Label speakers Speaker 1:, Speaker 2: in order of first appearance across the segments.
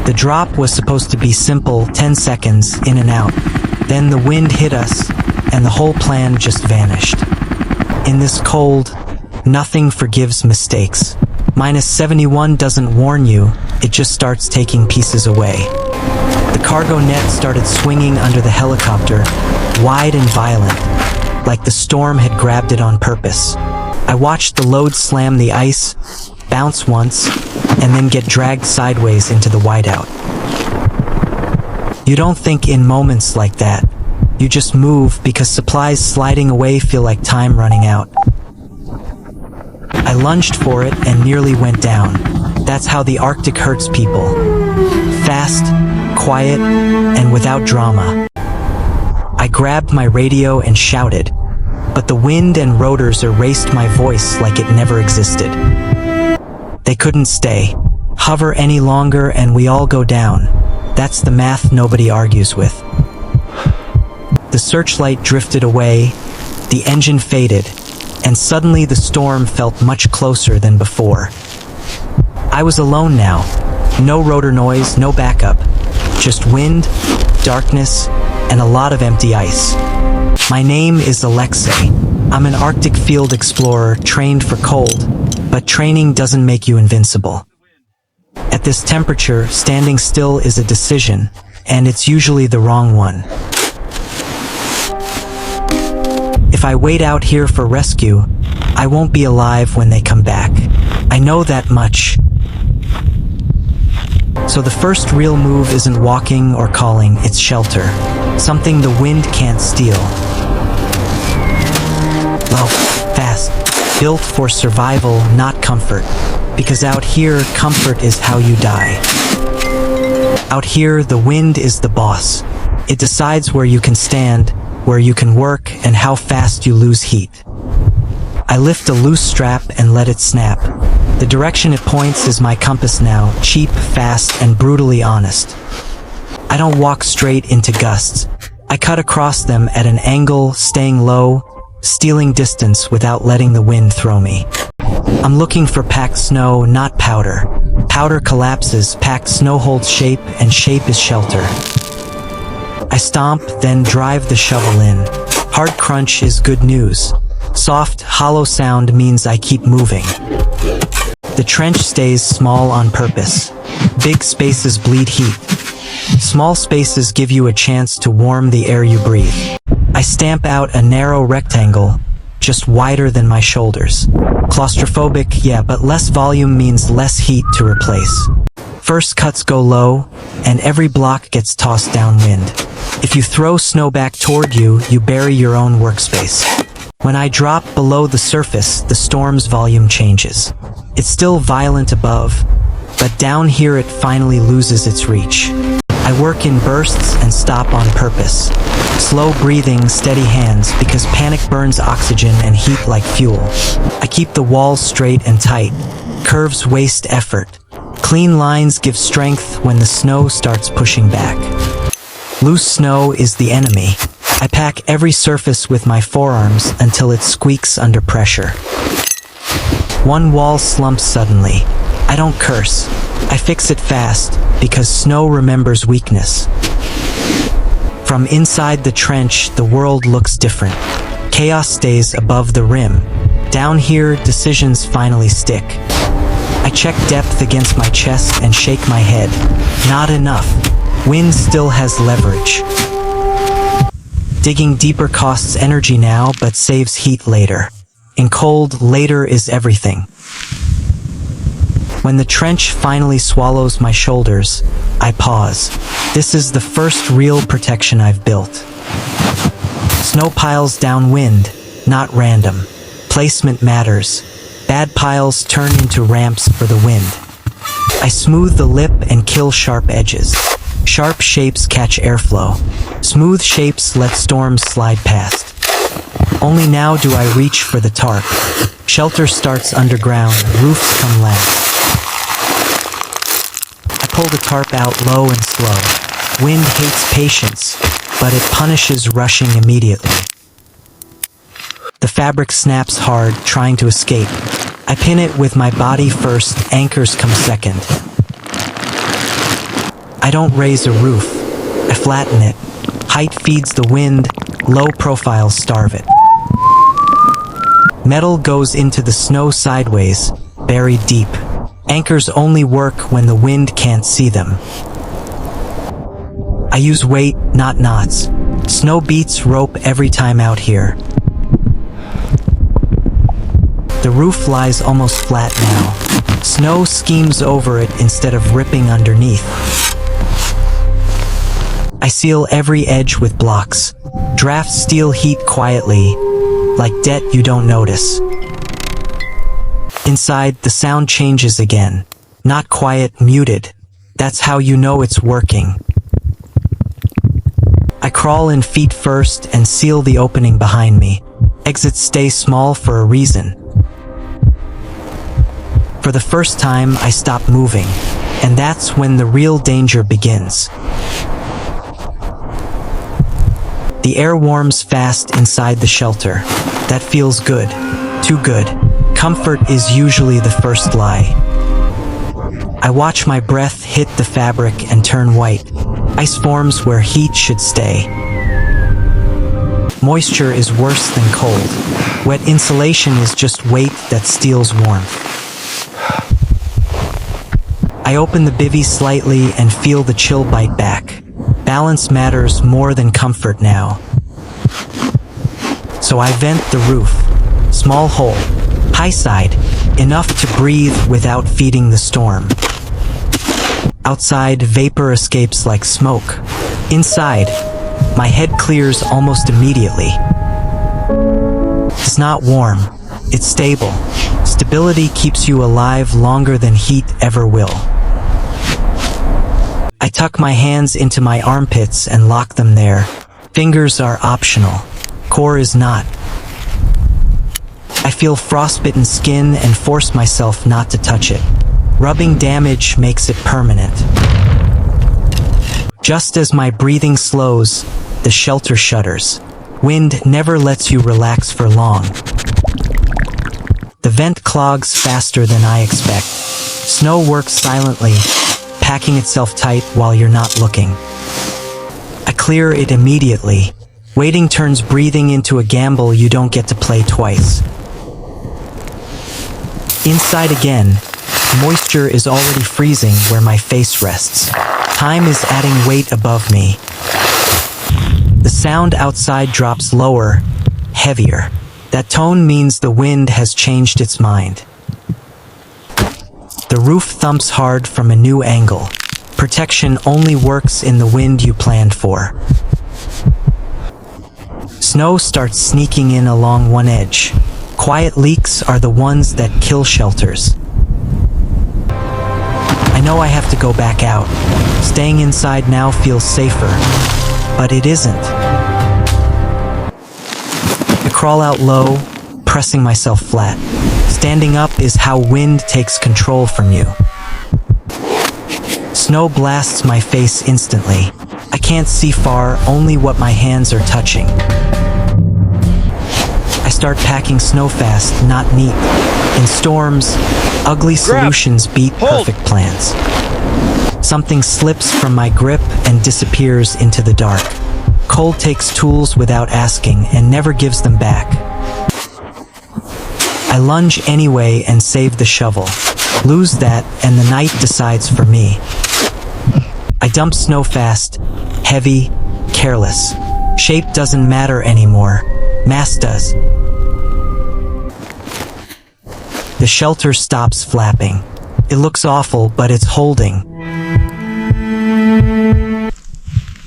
Speaker 1: The drop was supposed to be simple, 10 seconds, in and out. Then the wind hit us, and the whole plan just vanished. In this cold, nothing forgives mistakes. -71 doesn't warn you, it just starts taking pieces away. The cargo net started swinging under the helicopter, wide and violent, like the storm had grabbed it on purpose. I watched the load slam the ice, bounce once, and then get dragged sideways into the whiteout. You don't think in moments like that. You just move because supplies sliding away feel like time running out. I lunged for it and nearly went down. That's how the Arctic hurts people. Fast, quiet, and without drama. I grabbed my radio and shouted, but the wind and rotors erased my voice like it never existed. They couldn't stay. Hover any longer and we all go down. That's the math nobody argues with. The searchlight drifted away, the engine faded, and suddenly the storm felt much closer than before. I was alone now. No rotor noise, no backup. Just wind, darkness, and a lot of empty ice. My name is Alexei. I'm an Arctic field explorer trained for cold, but training doesn't make you invincible. At this temperature, standing still is a decision, and it's usually the wrong one. If I wait out here for rescue, I won't be alive when they come back. I know that much. So the first real move isn't walking or calling, it's shelter. Something the wind can't steal. Low, fast, built for survival, not comfort. Because out here, comfort is how you die. Out here, the wind is the boss. It decides where you can stand, where you can work, and how fast you lose heat. I lift a loose strap and let it snap. The direction it points is my compass now, cheap, fast, and brutally honest. I don't walk straight into gusts. I cut across them at an angle, staying low, stealing distance without letting the wind throw me. I'm looking for packed snow, not powder. Powder collapses, packed snow holds shape, and shape is shelter. I stomp, then drive the shovel in. Hard crunch is good news. Soft, hollow sound means I keep moving. The trench stays small on purpose. Big spaces bleed heat. Small spaces give you a chance to warm the air you breathe. I stamp out a narrow rectangle, just wider than my shoulders. Claustrophobic, yeah, but less volume means less heat to replace. First cuts go low, and every block gets tossed downwind. If you throw snow back toward you, you bury your own workspace. When I drop below the surface, the storm's volume changes. It's still violent above, but down here it finally loses its reach. I work in bursts and stop on purpose. Slow breathing, steady hands, because panic burns oxygen and heat like fuel. I keep the walls straight and tight. Curves waste effort. Clean lines give strength when the snow starts pushing back. Loose snow is the enemy. I pack every surface with my forearms until it squeaks under pressure. One wall slumps suddenly. I don't curse. I fix it fast, because snow remembers weakness. From inside the trench, the world looks different. Chaos stays above the rim. Down here, decisions finally stick. I check depth against my chest and shake my head. Not enough. Wind still has leverage. Digging deeper costs energy now, but saves heat later. In cold, later is everything. When the trench finally swallows my shoulders, I pause. This is the first real protection I've built. Snow piles downwind, not random. Placement matters. Bad piles turn into ramps for the wind. I smooth the lip and kill sharp edges. Sharp shapes catch airflow. Smooth shapes let storms slide past. Only now do I reach for the tarp. Shelter starts underground, roofs come last. I pull the tarp out low and slow. Wind hates patience, but it punishes rushing immediately. The fabric snaps hard, trying to escape. I pin it with my body first, anchors come second. I don't raise a roof. I flatten it. Height feeds the wind, low profiles starve it. Metal goes into the snow sideways, buried deep. Anchors only work when the wind can't see them. I use weight, not knots. Snow beats rope every time out here. The roof lies almost flat now. Snow schemes over it instead of ripping underneath. I seal every edge with blocks. Draft steel heat quietly, like debt you don't notice. Inside, the sound changes again. Not quiet, muted. That's how you know it's working. I crawl in feet first and seal the opening behind me. Exits stay small for a reason. For the first time, I stop moving, and that's when the real danger begins. The air warms fast inside the shelter. That feels good. Too good. Comfort is usually the first lie. I watch my breath hit the fabric and turn white. Ice forms where heat should stay. Moisture is worse than cold. Wet insulation is just weight that steals warmth. I open the bivy slightly and feel the chill bite back. Balance matters more than comfort now. So I vent the roof. Small hole. High side. Enough to breathe without feeding the storm. Outside, vapor escapes like smoke. Inside, my head clears almost immediately. It's not warm. It's stable. Stability keeps you alive longer than heat ever will. I tuck my hands into my armpits and lock them there. Fingers are optional. Core is not. I feel frostbitten skin and force myself not to touch it. Rubbing damage makes it permanent. Just as my breathing slows, the shelter shudders. Wind never lets you relax for long. The vent clogs faster than I expect. Snow works silently, packing itself tight while you're not looking. I clear it immediately. Waiting turns breathing into a gamble you don't get to play twice. Inside again, moisture is already freezing where my face rests. Time is adding weight above me. The sound outside drops lower, heavier. That tone means the wind has changed its mind. The roof thumps hard from a new angle. Protection only works in the wind you planned for. Snow starts sneaking in along one edge. Quiet leaks are the ones that kill shelters. I know I have to go back out. Staying inside now feels safer, but it isn't. I crawl out low, pressing myself flat. Standing up is how wind takes control from you. Snow blasts my face instantly. I can't see far, only what my hands are touching. I start packing snow fast, not neat. In storms, ugly solutions beat perfect plans. Something slips from my grip and disappears into the dark. Cold takes tools without asking and never gives them back. I lunge anyway and save the shovel. Lose that and the night decides for me. I dump snow fast, heavy, careless. Shape doesn't matter anymore. Mass does. The shelter stops flapping. It looks awful, but it's holding.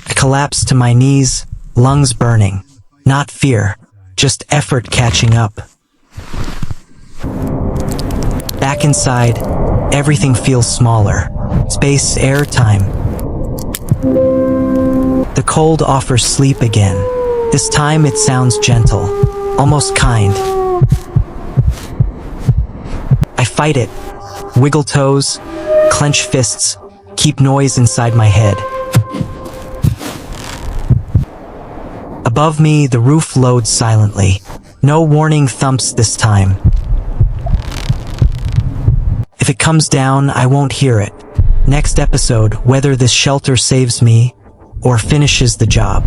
Speaker 1: I collapse to my knees, lungs burning. Not fear, just effort catching up. Back inside, everything feels smaller. Space, air, time. The cold offers sleep again. This time it sounds gentle, almost kind. I fight it. Wiggle toes, clench fists, keep noise inside my head. Above me, the roof loads silently. No warning thumps this time. If it comes down, I won't hear it. Next episode, whether this shelter saves me or finishes the job.